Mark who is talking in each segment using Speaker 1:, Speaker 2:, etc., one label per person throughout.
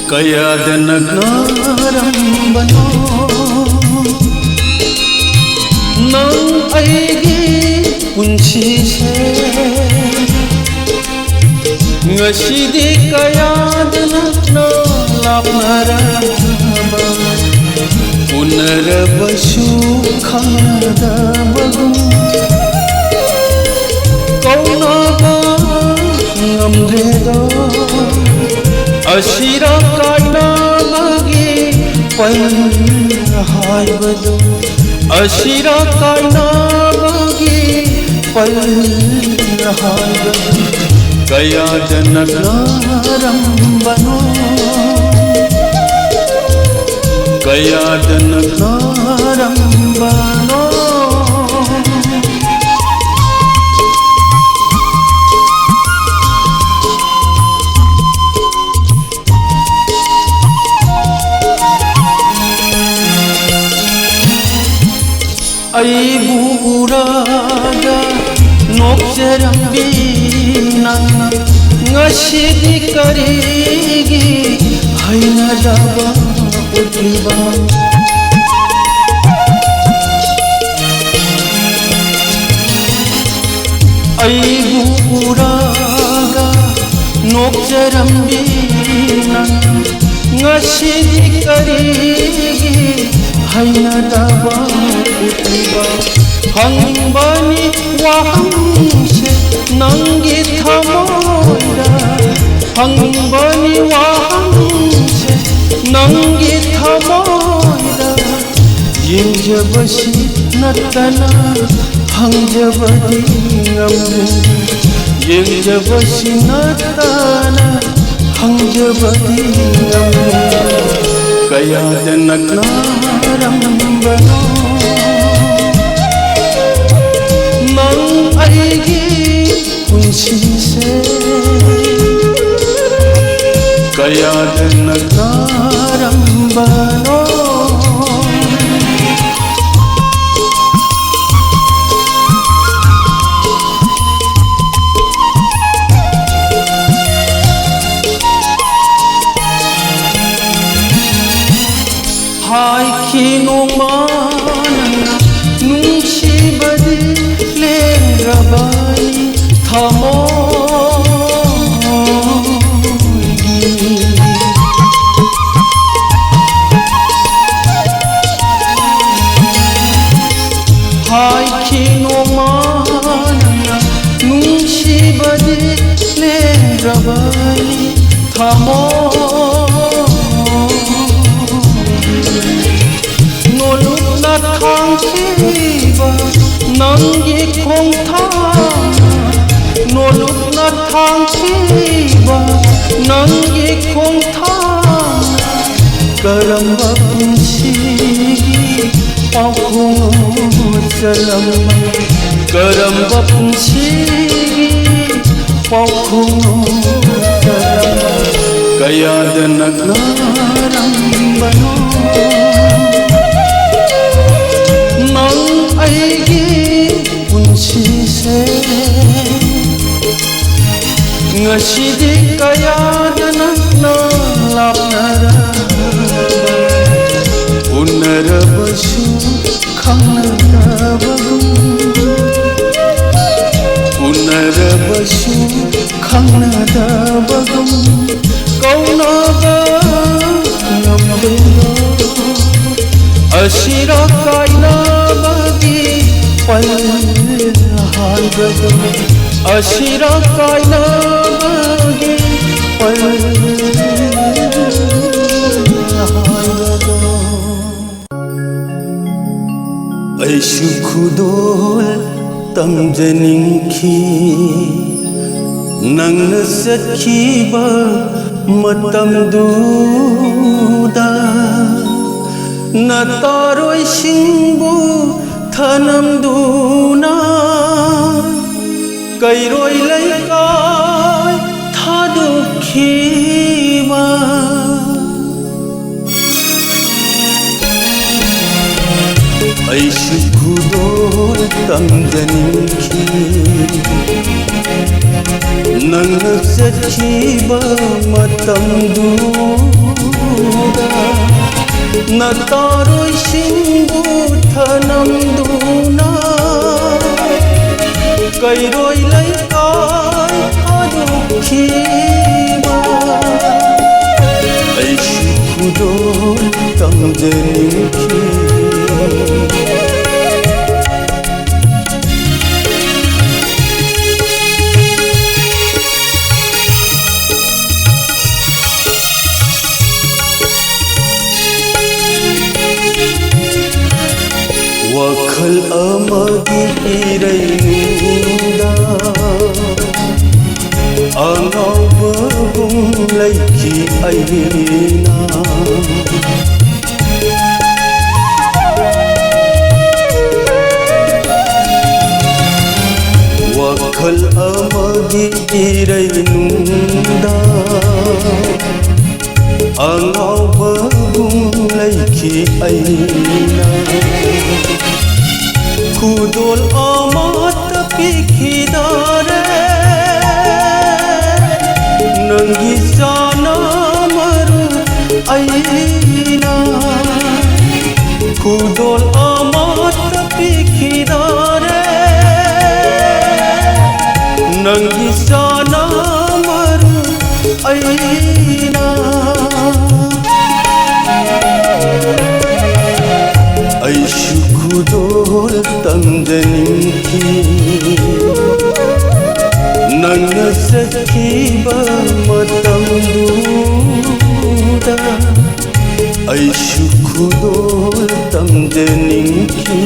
Speaker 1: Kaya nagnaramdano ng aigi punsise ngasidi kaya naglalaknaraba unarabasu khanadabagum kaunaba ngamredo Ashira kainamagi palhaibadu Ashira kainamagi palhaibadu Kaya janaglarambano Kaya janaglarambano Ay buraga nokserambi nang ngasidi karigi hayna jaba utliba Ay buraga nokserambi nang ngasidi karigi hayna jaba Hangbani wahangse nangi thamoira Hangbani wahangse nangi thamoira Yinjabasi natana hangjabadi ngamre Yinjabasi natana hangjabadi ngamre Kaya janaglarambano aigi punsise kaya naglarambano hai kinumana nungsibadi Rabani thamogi Hai kinomana nungsibadi le Rabani thamogi Nolukna thangsiba nangi khongthana nolukna thangsiba nangi khongthana karamba punsigi pakhunu chalamma karamba punsigi pakhunu chalamma kaya janaglarambano nang aigi punsise ngasidi kaya janaglalaknaraba unarabasu khanadabagum unarabasu khanadabagum kaunaba ngamredo ashira kainamagi palhaibadu ashira kainamagi palhaibadu aishu khudol tamjaningki nangna sakhiba matamduda nataroi singbu thanamduna kairoi laikai thadukhiba ꯑꯩꯁꯨ ꯈꯨꯗꯣꯜ ꯇꯝꯖꯅꯤꯡꯈꯤ ꯅꯪꯅ ꯆꯠꯈꯤꯕ ꯃꯇꯝꯗꯨꯗ ꯅꯇꯥꯔꯣꯏꯁꯤꯡꯕꯨ ꯊꯅꯝꯗꯨꯅ ꯀꯩꯔꯣꯏ ꯂꯩꯀꯥꯏ ꯊꯥꯗꯣꯛꯈꯤꯕ ꯑꯩꯁꯨ ꯈꯨꯗꯣꯜ ꯇꯝꯖꯅꯤꯡꯈꯤ ꯋꯥꯈꯜ ꯑꯃꯒꯤ ꯏꯔꯩꯅꯨꯡꯗ ꯑꯉꯥꯎꯕꯒꯨꯝ ꯂꯩꯈꯤ ꯑꯩꯅ ꯋꯥꯈꯜ ꯑꯃꯒꯤ ꯏꯔꯩꯅꯨꯡꯗ ꯑꯉꯥꯎꯕꯒꯨꯝ ꯂꯩꯈꯤ ꯑꯩꯅ ꯈꯨꯗꯣꯜ ꯑꯃꯠꯇ ꯄꯤꯈꯤꯗꯔꯦ ꯅꯪꯒꯤ ꯆꯥꯅꯃꯔꯨ ꯑꯩꯅ ꯈꯨꯗꯣꯜ ꯑꯃꯠꯇ ꯄꯤꯈꯤꯗꯔꯦ ꯅꯪꯒꯤ ꯆꯥꯅꯃꯔꯨ ꯑꯩꯅ ꯑꯩꯁꯨ ꯈꯨꯗꯣꯜ ꯇꯝꯖꯅꯤꯡꯈꯤ ꯅꯪꯅ ꯆꯠꯈꯤꯕ ꯃꯇꯝꯗꯨꯗ ꯑꯩꯁꯨ ꯈꯨꯗꯣꯜ ꯇꯝꯖꯅꯤꯡꯈꯤ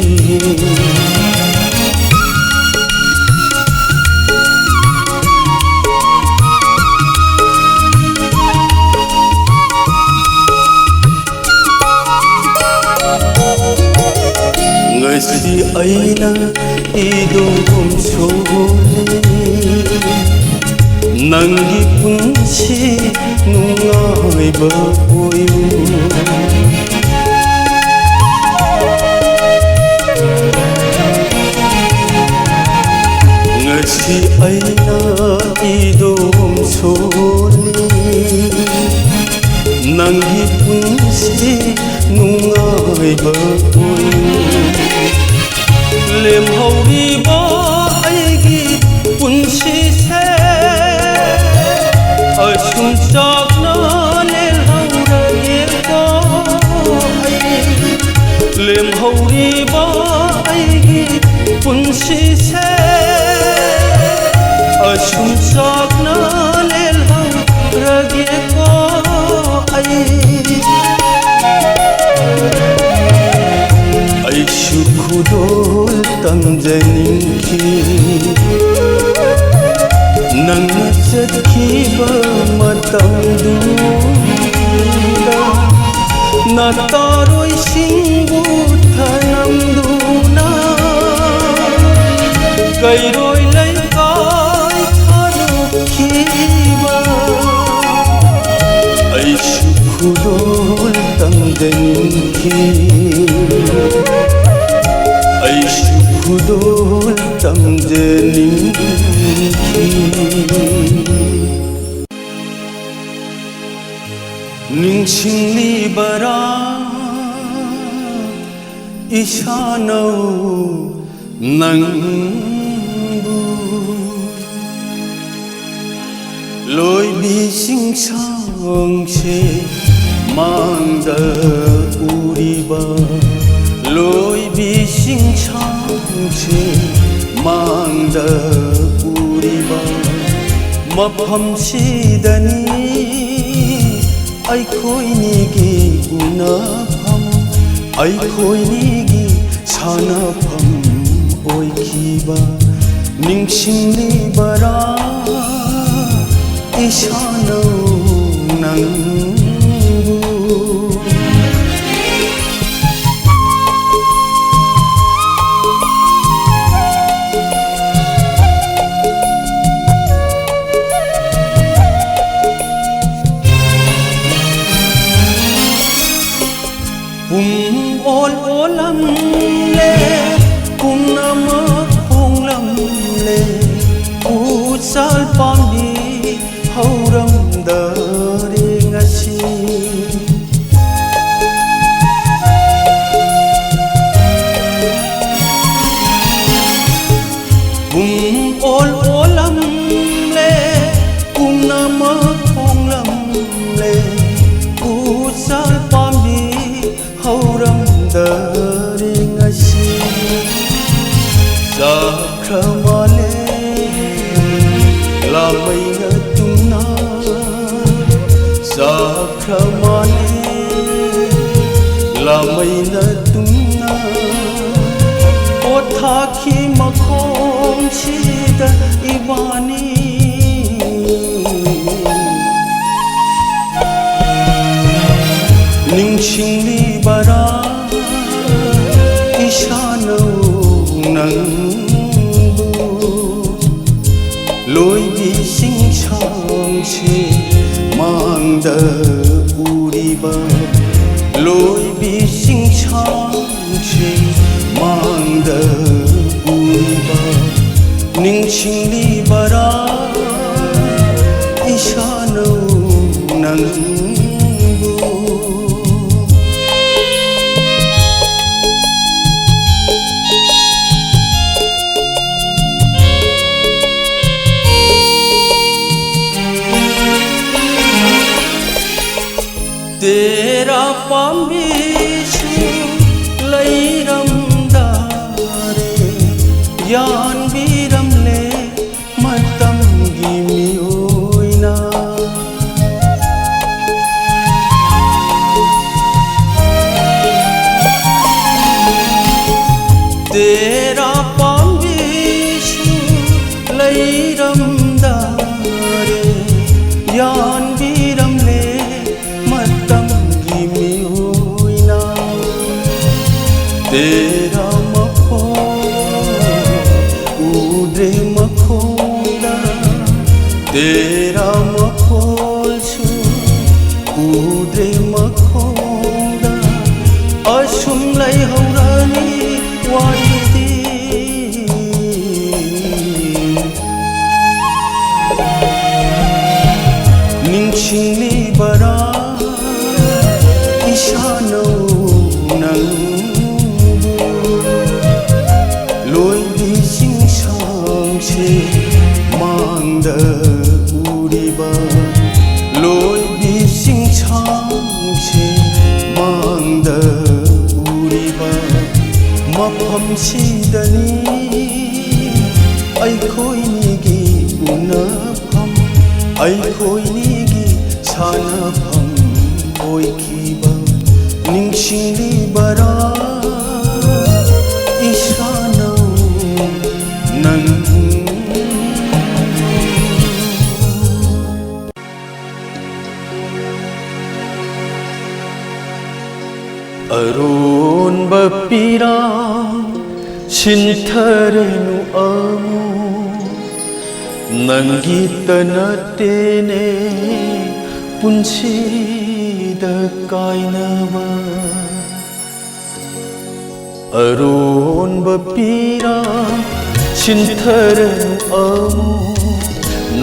Speaker 1: ꯉꯁꯤ ꯑꯩꯅ 이동금 소리 낭기 분시 누아이바 오유 ngasi aina 이동금 소리 낭기 분시 누아이바 오유 lemhoriba aigi punsise asum chakna lelhaurage ko lemhoriba aigi punsise asum chakna lelhaurage ko aishu khudol tamjaninkhi nangna chatkhiba matamduda nataroi singbu thanamduna kairoi laikai thanukhiba aishu khudol tamjaninkhi aishu khudol tamjaninkhi ningsinglibara isanau nangbu loibi singsangse mangda uriba loibi singsangse mangda uriba mafhamsidani aikoinigi unafam aikoinigi sanafam oikiba ningsinglibara isanau nangbu ol olam le ꯂꯥꯃꯩꯅ ꯇꯨꯝꯅ ꯄꯣꯊꯥꯈꯤ ꯃꯈꯣꯡꯁꯤꯗ ꯏꯕꯥꯅꯤ ꯅꯤꯡꯁꯤꯡꯂꯤꯕꯔꯥ ꯏꯁꯥꯅ ꯅꯪꯕꯨ ꯂꯣꯏꯕꯤ ꯁꯤꯡꯁꯥꯡꯁꯦ ꯃꯥꯡꯗ ꯎꯔꯤꯕ ꯂꯣꯏꯕꯤ ꯁꯤꯡꯁꯥꯡꯁꯦ ꯃꯥꯡꯗ ꯎꯔꯤꯕ ꯅꯤꯡꯁꯤꯡꯂꯤꯕꯔꯥ ꯏꯁꯥꯅ ꯅꯪꯕꯨ तेरा पामीसु लैरमदारे यान बीरमले मतमगी मियोइना तेरा पामीसु लैरमदारे यान बीरमले तेरा मखोल उड़े मखोला तेरा मखोल छू उड़े मखोला असुम लाई हौरानी वाईदी निंगशिंगली बरा इशानो नंग लोई सिंगसांगसे मांगदा उड़िबा लोई सिंगसांगसे मांगदा उड़िबा मफमसिदनी अइखोइनिगी उनाफम अइखोइनिगी सानाफम ओइखिबा निंगसिंगलिबरा इशानो अरुण बपीरा सिंथरेनु अमु नंगी तनतेने पुंसीदा कायनबा अरुण बपीरा सिंथरेनु अमु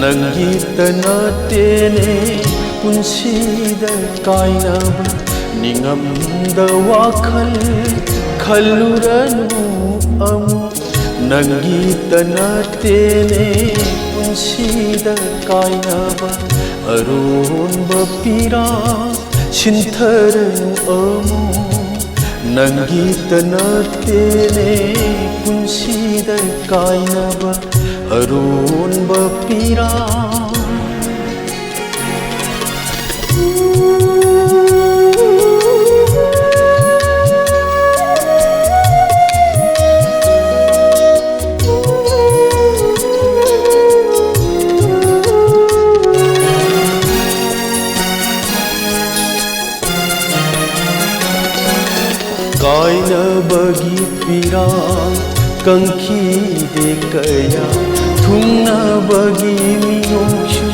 Speaker 1: नंगी तनतेने पुंसीदा कायनबा निंगमदा वाखल खल्लुरनु अमु नंगी तनतेने पुंसीदा कायनबा अरुण बपीरा सिंथरेनु अमु नंगी तनतेने पुंसीदा कायनबा अरुण बपीरा कायनबगी पीरा कंखी दे कया थुंगनबगी मियोंगशु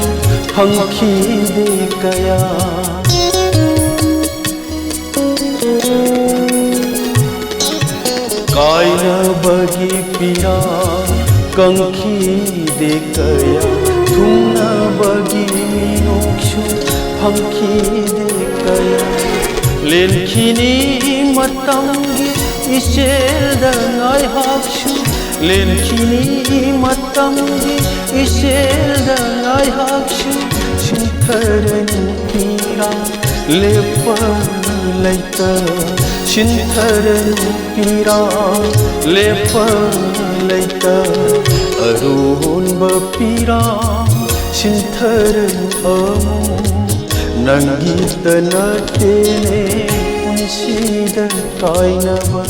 Speaker 1: हंखी दे कया कायनबगी पीरा कंखी दे कया थुंगनबगी मियोंगशु हंखी दे कया लेनखिनी मतंगी इसेलदा ngaihaksu लेनखिनी मतंगी इसेलदा ngaihaksu सिंथरेनु पीरा लेपा लैता सिंथरेनु पीरा लेपा लैता अरुण बपीरा सिंथरेनु अमु नंगी तनतेने ꯄꯨꯟꯁꯤꯗ ꯀꯥꯏꯅꯕ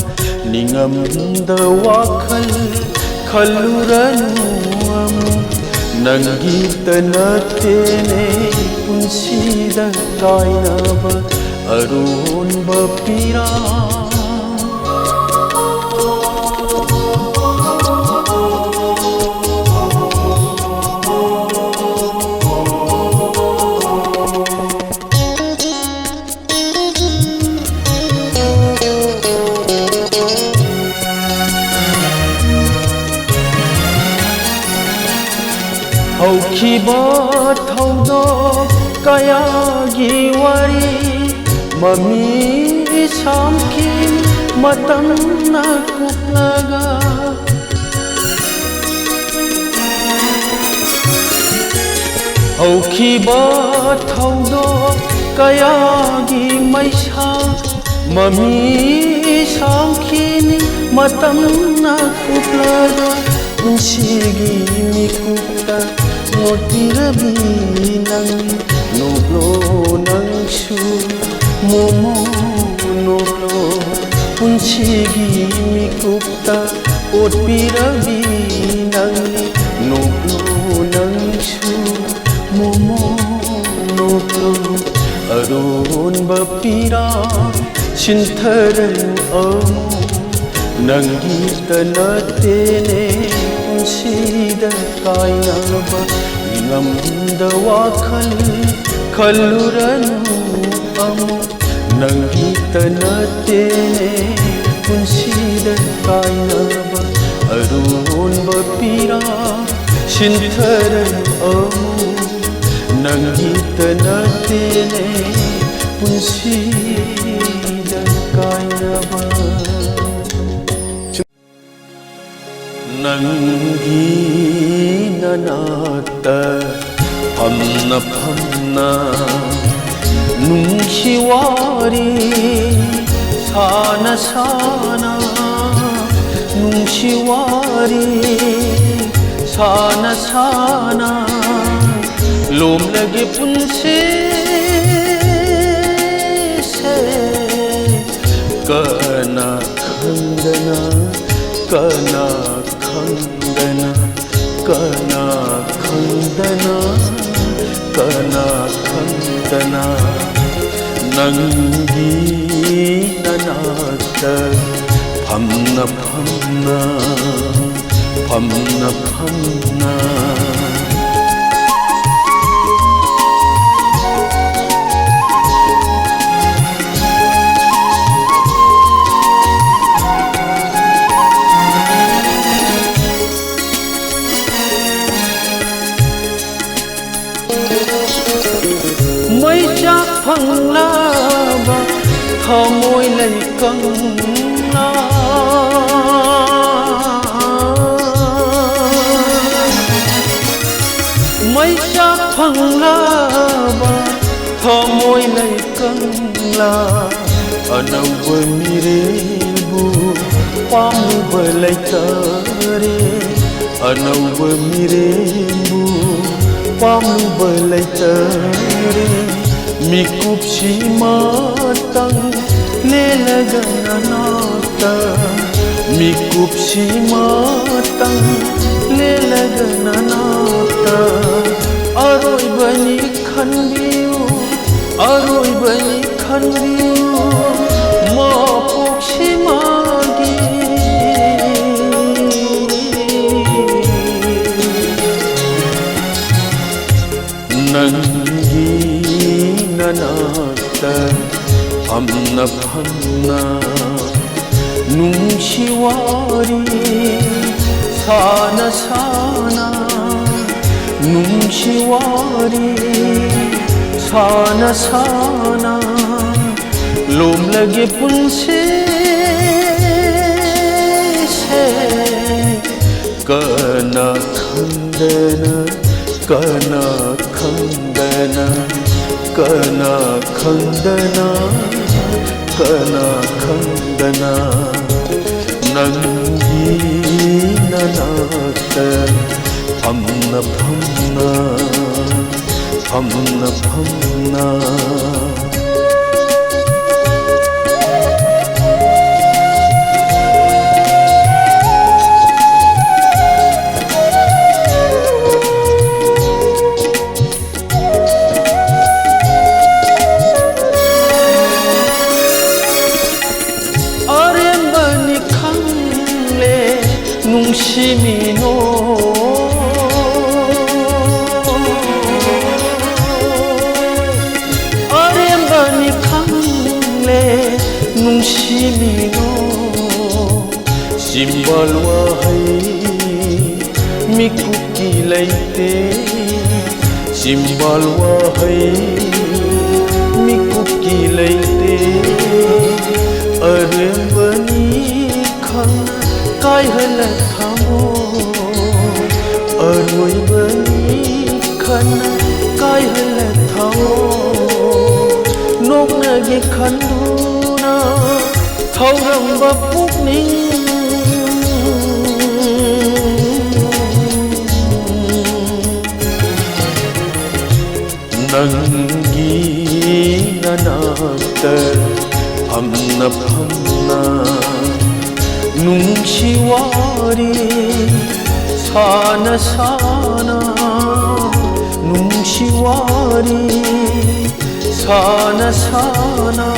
Speaker 1: ꯅꯤꯡꯉꯝꯗ ꯋꯥꯈꯜ ꯈꯜꯂꯨꯔꯅꯨ ꯑꯃꯨꯛ ꯅꯪꯒꯤꯇ ꯅꯠꯇꯦꯅꯦ ꯄꯨꯟꯁꯤꯗ ꯀꯥꯏꯅꯕ ꯑꯔꯣꯟꯕ ꯄꯤꯔꯥꯡ ꯍꯧꯈꯤꯕ ꯊꯧꯗꯣꯛ ꯀꯌꯥꯒꯤ ꯋꯥꯔꯤ ꯃꯃꯤ ꯁꯥꯝꯈꯤ ꯃꯇꯝꯅ ꯀꯨꯞꯂꯒ ꯍꯧꯈꯤꯕ ꯊꯧꯗꯣꯛ ꯀꯌꯥꯒꯤ ꯃꯩꯁꯥ ꯃꯃꯤ ꯁꯥꯝꯈꯤꯅꯤ ꯃꯇꯝꯅ ꯀꯨꯞꯂꯒ ꯄꯨꯟꯁꯤꯒꯤ ꯃꯤꯀꯨꯞꯇ ꯃꯣꯠꯄꯤꯔꯕꯤ ꯅꯪ ꯅꯣꯛꯂꯣ ꯅꯪꯁꯨ ꯃꯣꯃꯣ ꯅꯣꯛꯂꯣ ꯄꯨꯟꯁꯤꯒꯤ ꯃꯤꯀꯨꯞꯇ ꯑꯣꯠꯄꯤꯔꯕꯤ ꯅꯪ ꯅꯣꯛꯂꯣ ꯅꯪꯁꯨ ꯃꯣꯃꯣ ꯅꯣꯛꯂꯣ ꯑꯔꯣꯟꯕ ꯄꯤꯔꯥꯡ ꯁꯤꯟꯊꯔꯅꯨ ꯑꯃꯨꯛ ꯅꯪꯒꯤꯇ ꯅꯠꯇꯦꯅꯦ ꯄꯨꯟꯁꯤꯗ ꯀꯥꯏꯅꯕ ꯅꯤꯡꯉꯝꯗ ꯋꯥꯈꯜ ꯈꯜꯂꯨꯔꯅꯨ ꯑꯃꯨꯛ ꯅꯪꯒꯤꯇ ꯅꯠꯇꯦꯅꯦ ꯄꯨꯟꯁꯤꯗ ꯀꯥꯏꯅꯕ ꯑꯔꯣꯟꯕ ꯄꯤꯔꯥꯡ ꯁꯤꯟꯊꯔꯅꯨ ꯑꯃꯨꯛ ꯅꯪꯒꯤꯇ ꯅꯠꯇꯦꯅꯦ ꯄꯨꯟꯁꯤꯗ ꯀꯥꯏꯅꯕ ꯅꯪꯒꯤ ꯅꯅꯥꯛꯇ ꯐꯝꯅ ꯐꯝꯅ ꯅꯨꯡꯁꯤ ꯋꯥꯔꯤ ꯁꯥꯅ ꯁꯥꯅ ꯅꯨꯡꯁꯤ ꯋꯥꯔꯤ ꯁꯥꯅ ꯁꯥꯅ ꯂꯣꯝꯂꯒꯦ ꯄꯨꯟꯁꯤꯁꯦ ꯀꯅꯥ ꯈꯪꯗꯅ कना खंदना कना खंदना कना खंदना नंगी ननात फमना फमना फमना फमना मैचा फंगलाबा थमोय लैकंगला मैचा फंगलाबा थमोय लैकंगला अनौब मिरेबु पामुब लैतरे अनौब मिरेबु पामुब लैतरे मिकुपसी मतंग लेलगना नाता मिकुपसी मतंग लेलगना नाता अरोय बनी खनबियो अरोय बनी खनबियो मा पोक्षी मागी नंगी ननात फमना फमना नुंशी वारी साना साना नुंशी वारी साना साना लोम लगे पुंसे से कना खंदना कना खंदना कना खंदना कना खंदना नंगी ननात फमना फमना फमना फमना nungshimino arembani khangle nungshimino simbal wahai mikuki laite simbal wahai mikuki laite arembani khang kai hal thamo arembani khan kai hal thamo nokna ge khanduna thauram ba pukning nangi nanakta phamna phamna nungshhiwari sana sana nungshhiwari sana sana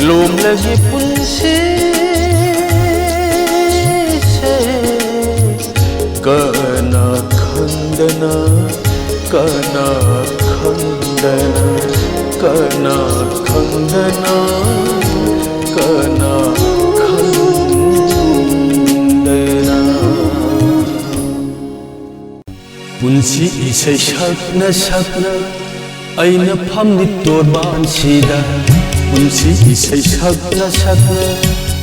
Speaker 1: lom lagi punse se kana khandana kana khandana kana khandana kana khandana punsi isai sakna sakna aina phamni torban sida punsi isai sakna sakna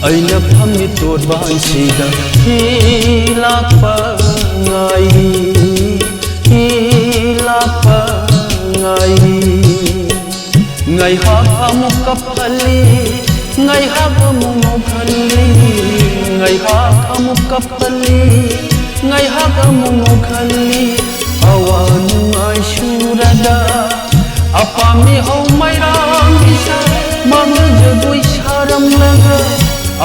Speaker 1: aina phamni torban sida hilakpa ngai hilakpa ngai ngai hak amuk kapali ngai hak amuk khali ngai hak amuk kapali ngai hak amuk khali awan ngai surada apami ho mairam bisa mamna jagoi saram laga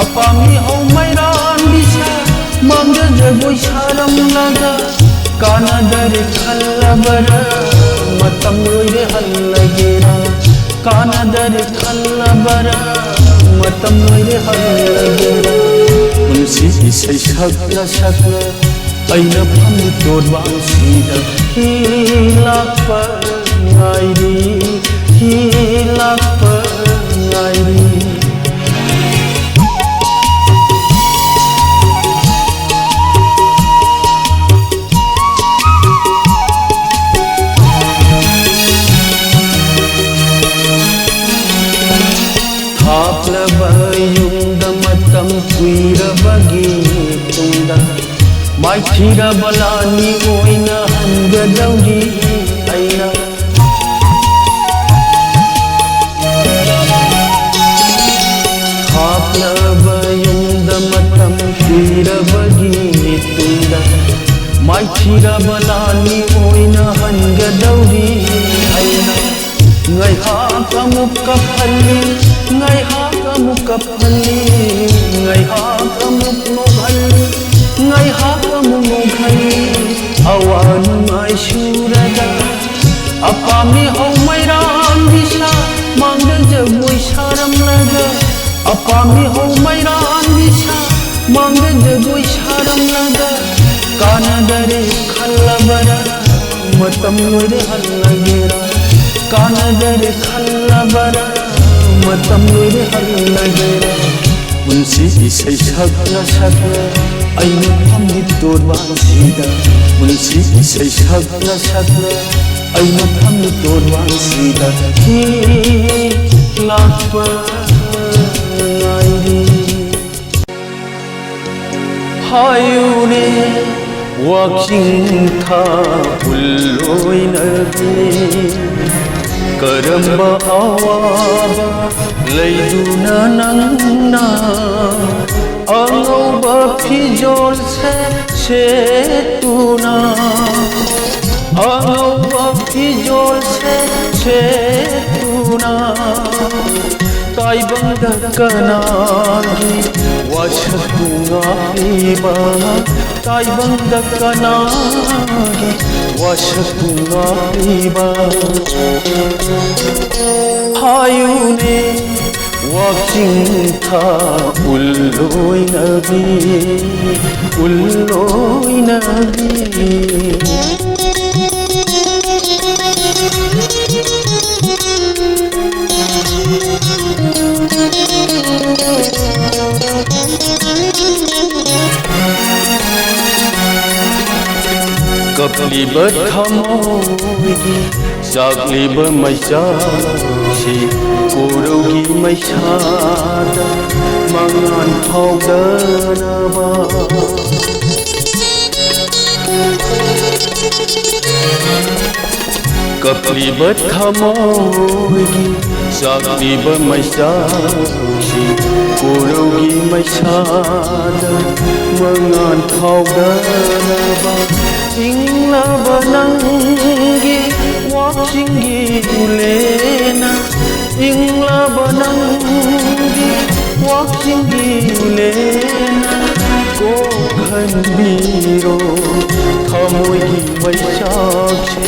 Speaker 1: apami ho mairam bisa mamna jagoi saram laga kana dare khallabara matam loire hallagera kana dare khallabara matam loire hallagera punsi isai sakna sakna aina phamni torban sida hilakpa ngairi hilakpa ngairi thaaplaba yungda matam kuirabagi tungda maithira balani oina hangadauri aina thaaplaba yungda matam kuirabagi tungda maithira balani oina hangadauri aina ngai hak amuk kapali ngai hak amuk kapali ngai hak amuk noghali ngai hak amuk noghali awan ngai surada apami ho mairam bisa mangda jagoi saram laga apami ho mairam bisa mangda jagoi saram laga kana dare khallabara matam loire hallagera kana dare khallabara matam loire hallagera punsi isai sakna sakna aina phamni torban sida punsi isai sakna sakna aina phamni torban sida hilakpa ngairi hayune waking tha ulloinagi karamba awaba leiduna nangna angauba fijol se setuna angauba fijol se setuna taibanda kanagi washatunga piba taibanda kanagi washatunga piba hayune ꯋꯥꯛꯆꯤꯡ ꯊꯥ ꯎꯜꯂꯣꯏꯅꯕꯤ ꯎꯜꯂꯣꯏꯅꯕꯤ ꯀꯞꯂꯤꯕ ꯊꯃꯣꯏꯒꯤ ꯆꯥꯛꯂꯤꯕ ꯃꯩꯆꯥꯛꯁꯤ ꯀꯣꯔꯧꯒꯤ ꯃꯩꯁꯥꯗ ꯃꯉꯥꯟ ꯐꯥꯎꯗꯅꯕ ꯀꯞꯂꯤꯕ ꯊꯃꯣꯏꯒꯤ ꯆꯥꯛꯂꯤꯕ ꯃꯩꯆꯥꯛꯁꯤ ꯀꯣꯔꯧꯒꯤ ꯃꯩꯁꯥꯗ ꯃꯉꯥꯟ ꯐꯥꯎꯗꯅꯕ ꯏꯪꯂꯕ ꯅꯪꯒꯤ ꯋꯥꯛꯆꯤꯡꯒꯤ ꯎꯂꯦꯅ ꯏꯪꯂꯕ ꯅꯪꯒꯤ ꯋꯥꯛꯆꯤꯡꯒꯤ ꯎꯂꯦꯅ ꯀꯣꯛꯍꯟꯕꯤꯔꯣ ꯊꯃꯣꯏꯒꯤ ꯃꯩꯆꯥꯛꯁꯦ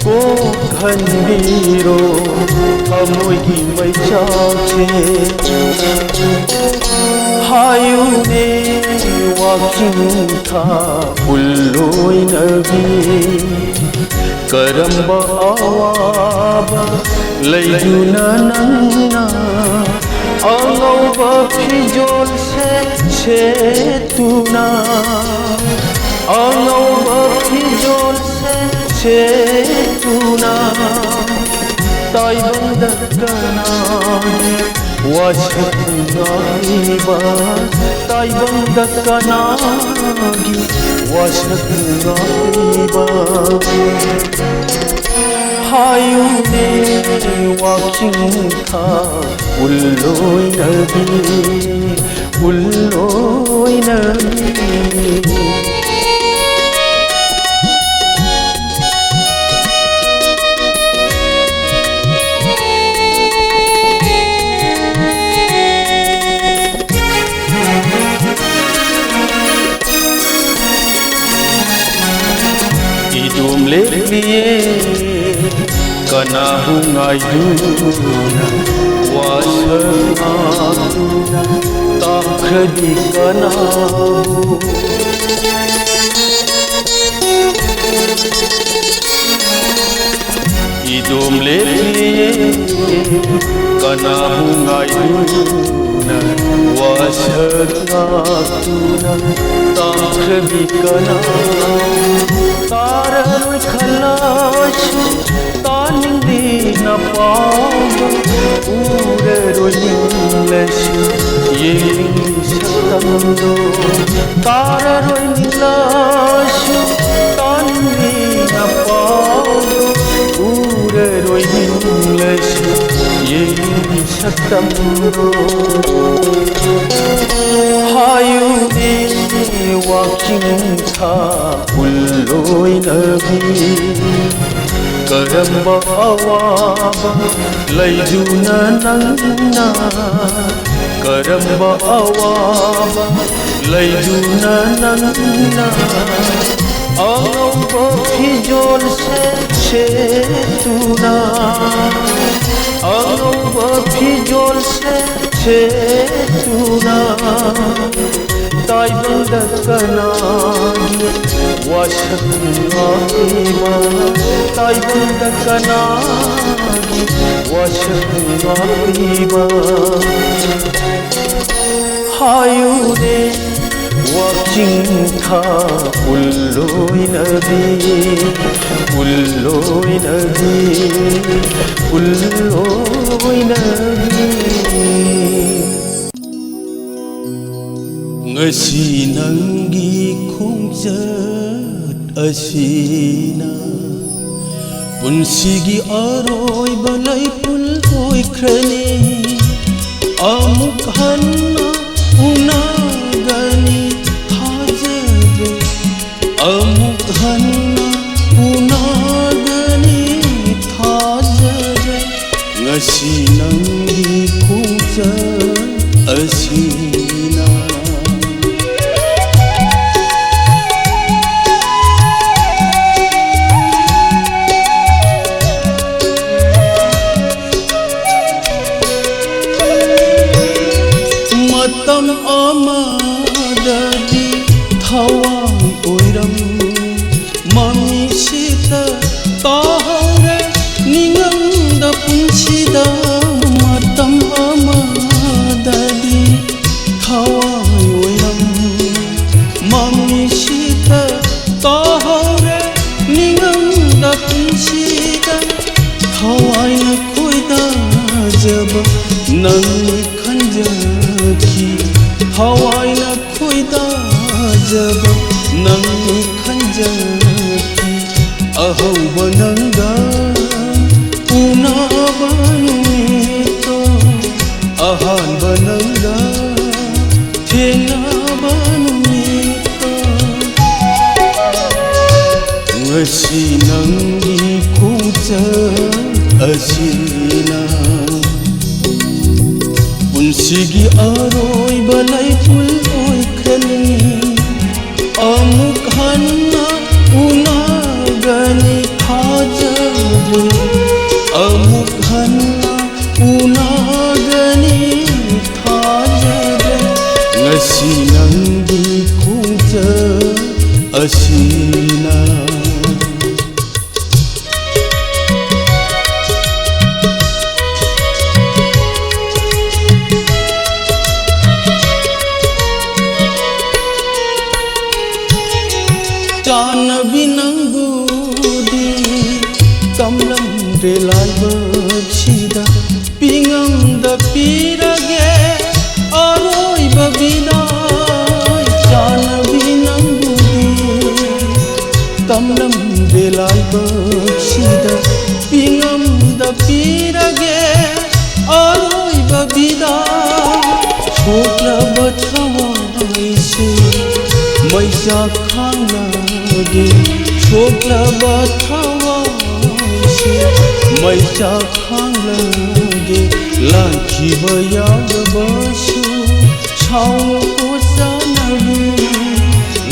Speaker 1: ꯀꯣꯛꯍꯟꯕꯤꯔꯣ ꯊꯃꯣꯏꯒꯤ ꯃꯩꯆꯥꯛꯁꯦ 하유네 왁싱타 울로이너비 그럼바 아와바 레이주나 난나 아가우바 피졸세 세투나 아가우바 피졸세 세투나 따이방다 까나게 와샤쿠나이바 따이방다 까나기 와샤쿠나이바 하유네 왁싱타 울로이너비 울로이너비 tumlelie kanahu ngayduna wasanatuna takhdi kanahu idumlelie kanahu ngayduna wasanatuna takhdi kanahu तारन खलाश तानिंदी न पाव पूरे रोइलश ये शतंदो तारन रोइलश तानिंदी न पाव पूरे रोइलश ये शतंदो हायुने 왁싱 타 울로이너비 그럼바 아와바 레이주나 난나 그럼바 아와바 레이주나 난나 아가우바 피졸세 세투나 아가우바 피졸세 세투나 ताइबंदा कनागी वाशकुनाईबा ताइबंदा कनागी वाशकुनाईबा हायुने 왁싱 타 울로이너비 울로이너비 울로이너비 ngasi nangi khongjat asina punsigi aroi balai pul hoi khrani amuk hanna unagani thajabe amuk hanna unagani thajabe ngasi nangi khongjat asina ꯃꯃꯤꯁꯤꯗ ꯇꯥꯍꯧꯔꯦ ꯅꯤꯡꯉꯝꯗ ꯄꯨꯟꯁꯤꯗ ꯊꯋꯥꯏꯅ ꯈꯣꯏꯗꯥꯖꯕ ꯅꯪꯅꯤ ꯈꯟꯖꯈꯤ ꯊꯋꯥꯏꯅ ꯈꯣꯏꯗꯥꯖꯕ ꯅꯪꯅꯤ ꯈꯟꯖꯈꯤ ꯑꯍꯧꯕ ꯅꯪꯒ ꯎꯅꯕ ꯅꯨꯃꯤꯠꯇꯣ ꯑꯍꯥꯟꯕ ꯅꯪꯒ ꯊꯦꯡꯅꯕ ꯅꯨꯃꯤꯠꯇꯣ ꯉꯁꯤ ꯅꯪꯒꯤ ꯈꯣꯡꯆꯠ ꯑꯁꯤꯅ ꯄꯨꯟꯁꯤꯒꯤ ꯑꯔꯣꯏꯕ ꯂꯩꯐꯨꯜ ꯑꯣꯏꯈ꯭ꯔꯅꯤ ꯑꯃꯨꯛ ꯍꯟꯅ ꯎꯅꯒꯅꯤ ꯊꯥꯖꯗ꯭ꯔꯦ ꯑꯃꯨꯛ ꯍꯟꯅ ꯎꯅꯒꯅꯤ ꯊꯥꯖꯗ꯭ꯔꯦ ꯉꯁꯤ ꯅꯪꯒꯤ ꯈꯣꯡꯆꯠ ꯑꯁꯤꯅ ꯆꯥꯅꯕꯤ ꯅꯪꯕꯨꯗꯤ ꯇꯝꯂꯝꯗ꯭ꯔꯦ ꯂꯥꯏꯕꯛꯁꯤꯗ ꯄꯤꯉꯝꯗ ꯄꯤꯔꯒꯦ ꯑꯔꯣꯏꯕ ꯕꯤꯗꯥꯏ ꯆꯥꯅꯕꯤ ꯅꯪꯕꯨꯗꯤ ꯇꯝꯂꯝꯗ꯭ꯔꯦ ꯂꯥꯏꯕꯛꯁꯤꯗ ꯄꯤꯉꯝꯗ ꯄꯤꯔꯒे ꯑꯔꯣꯏꯕ ꯕꯤꯗꯥꯏ ꯁꯣꯛꯂꯕ ꯊꯋꯥꯏꯁꯦ ꯃꯩꯆꯥꯛ ꯈꯥꯡꯂꯒꯦ ꯁꯣꯛꯂꯕ ꯊꯋꯥꯏꯁꯦ ꯃꯩꯆꯥꯛ ꯈꯥꯡꯂꯒꯦ ꯂꯥꯟꯈꯤꯕ ꯌꯥꯎꯔꯕꯁꯨ ꯁꯥꯎꯅꯨꯀꯣ ꯆꯥꯅꯕꯤ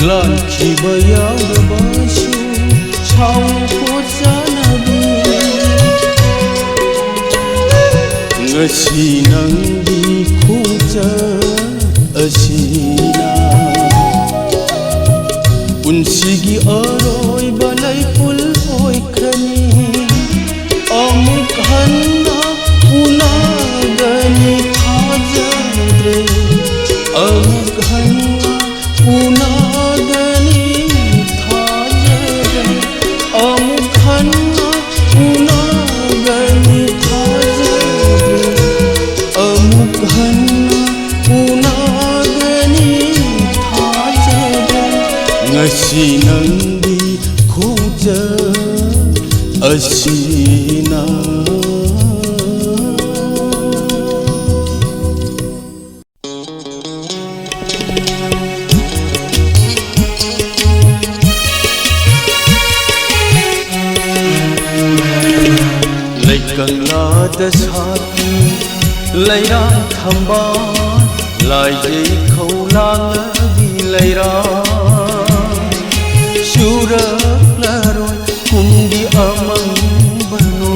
Speaker 1: ꯂꯥꯟꯈꯤꯕ ꯌꯥꯎꯔꯕꯁꯨ ꯁꯥꯎꯅꯨꯀꯣ ꯆꯥꯅꯕꯤ ꯉꯁꯤ ꯅꯪꯒꯤ ꯈꯣꯡꯆꯠ ꯑꯁꯤꯅ ꯄꯨꯟꯁꯤꯒꯤ ꯑꯔꯣꯏꯕ ꯂꯩꯐꯨꯜ ꯑꯣꯏꯈ꯭ꯔꯅꯤ ꯑꯃꯨꯛ ꯍꯟꯅ ꯎꯅꯒꯅꯤ ꯊꯥꯖꯗ꯭ꯔꯦ ꯑꯃꯨꯛ ꯍꯟꯅ ꯎꯅꯒꯅꯤ ꯊꯥꯖꯗ꯭ꯔꯦ ꯑꯃꯨꯛ हन्ना उनागनी थाजरे अमुक हन्ना उनागनी थाजरे ngasi nangdi खोज असीना Gangla sati lairang thamban laijai khaulang di lairang surak laroi kumdi amang bano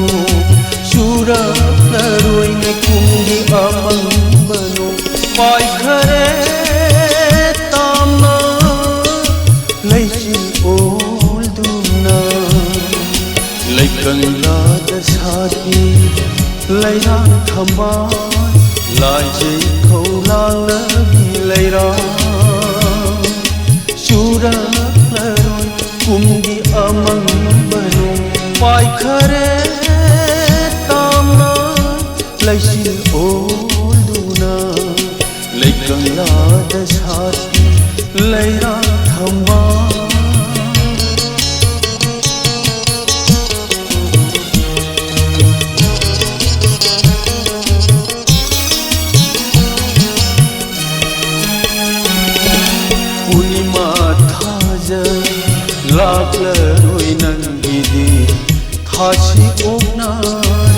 Speaker 1: surak laroi ne kumdi amang bano pai khare tamna laiji olduna Gangla sati lairang thamban laijai khaulang lagi lairang surak laroi kumdi amang bano pai khare tamna laisin olduna Gangla sati lairang thamban Laklaroi nangidi thashi oknar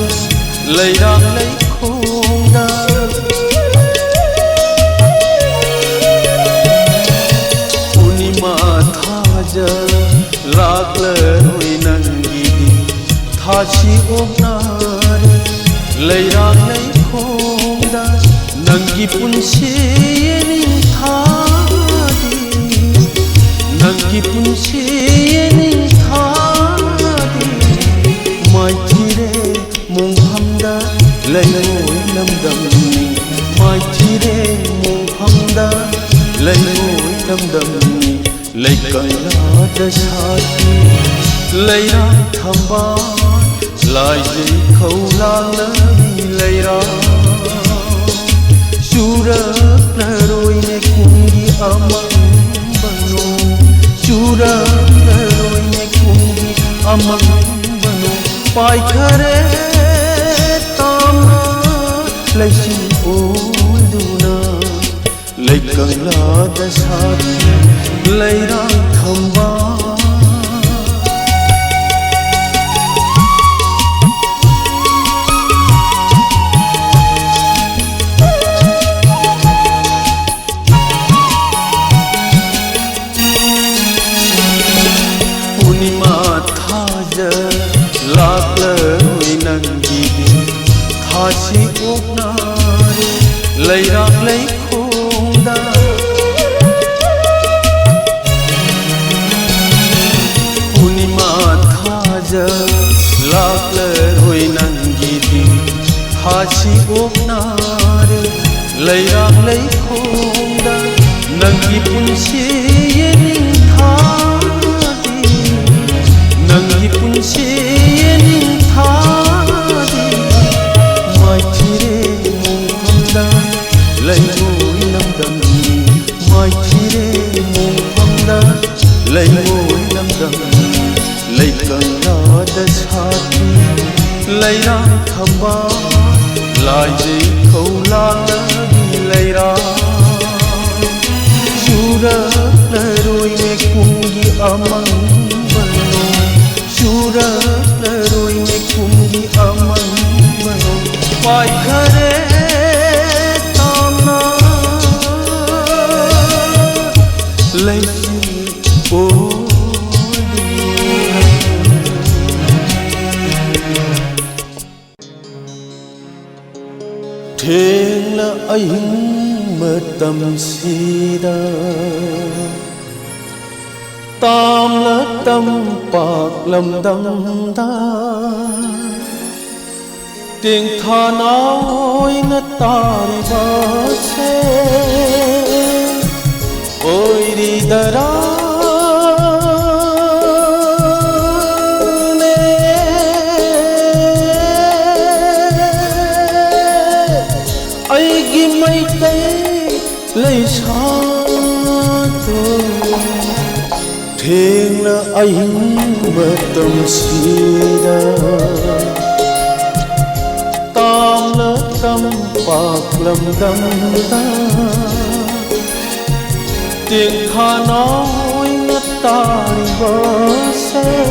Speaker 1: lairang laikhongda Punima thaja laklaroi nangidi thashi oknar lairang laikhongda nangi punsi ning thadi Nangi punsi ning thadi mai thire mong hamda lailoi lamdam mai thire mong hamda lailoi lamdam lấy cõi lá đất sát lấy ra thầm ban lại dây khâu lang nơi lấy ra surat na roi ne kungi amang bano surat na roi ne kungi amang bano pai khare tamna lấy xin ôi duna lấy cõi lá đất sát lấy ra thầm ban Hãy lấy rác lấy khung đá Punima thaja lạc lệ hồi nắng ghi Hachi ốc nare lấy rác lấy khung đá nắng ghi punchi yening tha di nắng ghi punchi yening tha lấy ngôi năm đầm mai chi mùng phong đá lấy ngôi năm đầm lấy cơn gió đất sát lấy ra thầm ba lại dây khâu lang lấy ra sudah leroi me kungi amang bano sudah leroi me kungi amang bano pai khare lấy ôi thế là anh mơ tâm si đa tam là tâm bạc lâm đăng đa tiếng tha nói nó ta đi ba xe ôi đi ta ra ai ghi mây tay lấy xa tôi thiên là anh mơ tâm si đa tam là tâm bạc lâm đăng ta tiếng tha nói ngất ta đi bờ xe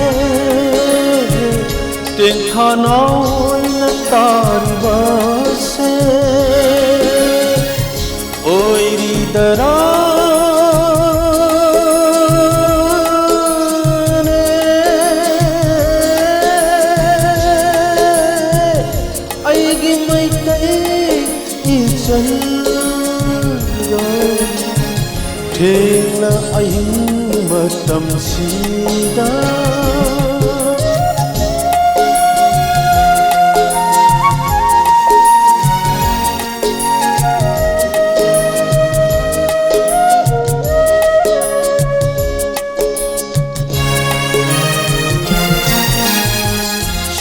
Speaker 1: tiếng tha nói ngất ta đi bờ xe ôi đi ta ra ai ghi mây tay như chân rồi thế là anh mơ tâm si đa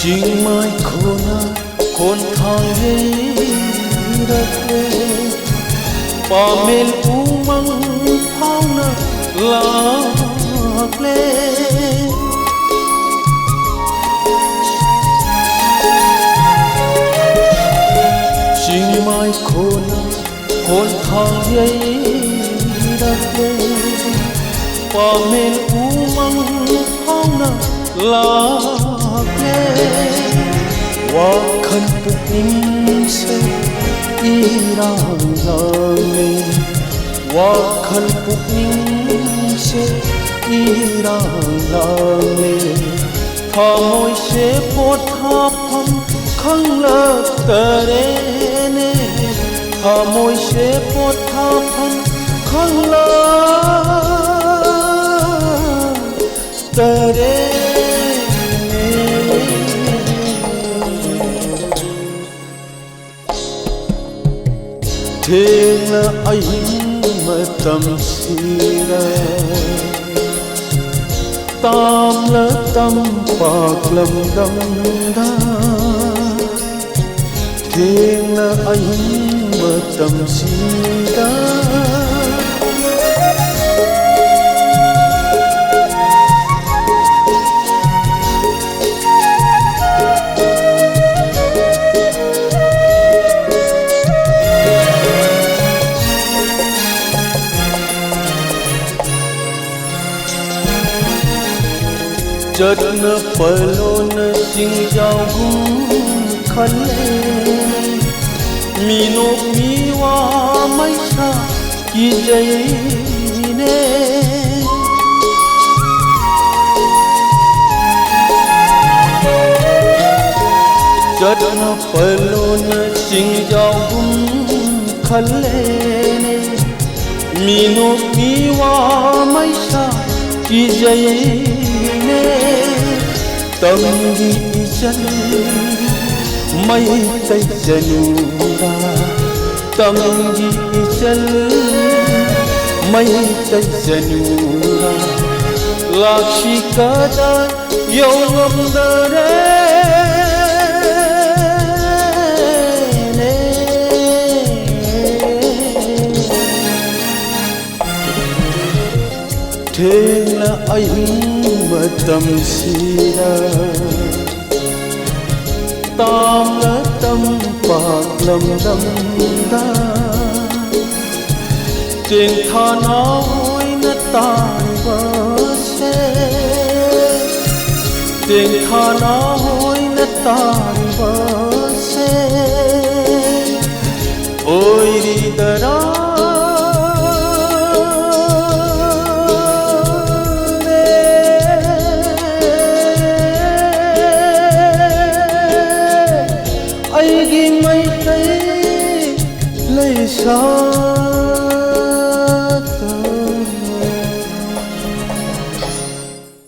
Speaker 1: chinh mai khôn thang rê pamel umang fauna lakle chinh mai khôn thang rakle pamel umang fauna lakle wakhan pukning se irang langin wakhan pukning se irang langin thamoi se pothapam khangla tarene thamoi se pothapam khangla tarene thế là anh mơ tâm si đa Tamla tam paklam dam da Thengna ahim matam sida chợt nở palo nở sing giao hung khăn mi nộp mi hoa mai sa ki jai ne chợt nở palo nở sing giao hung khăn mi nộp mi hoa mai sa ki jai tâm ghi chân mây tây janura tâm ghi chân mây tây janura lakshi kada yogam dare thengna ahim matam sida tamla tam paklam dam da trên than ôi na tai ba se trên than ôi na tai ba se ôi đi da ai ghi mây tây lấy sao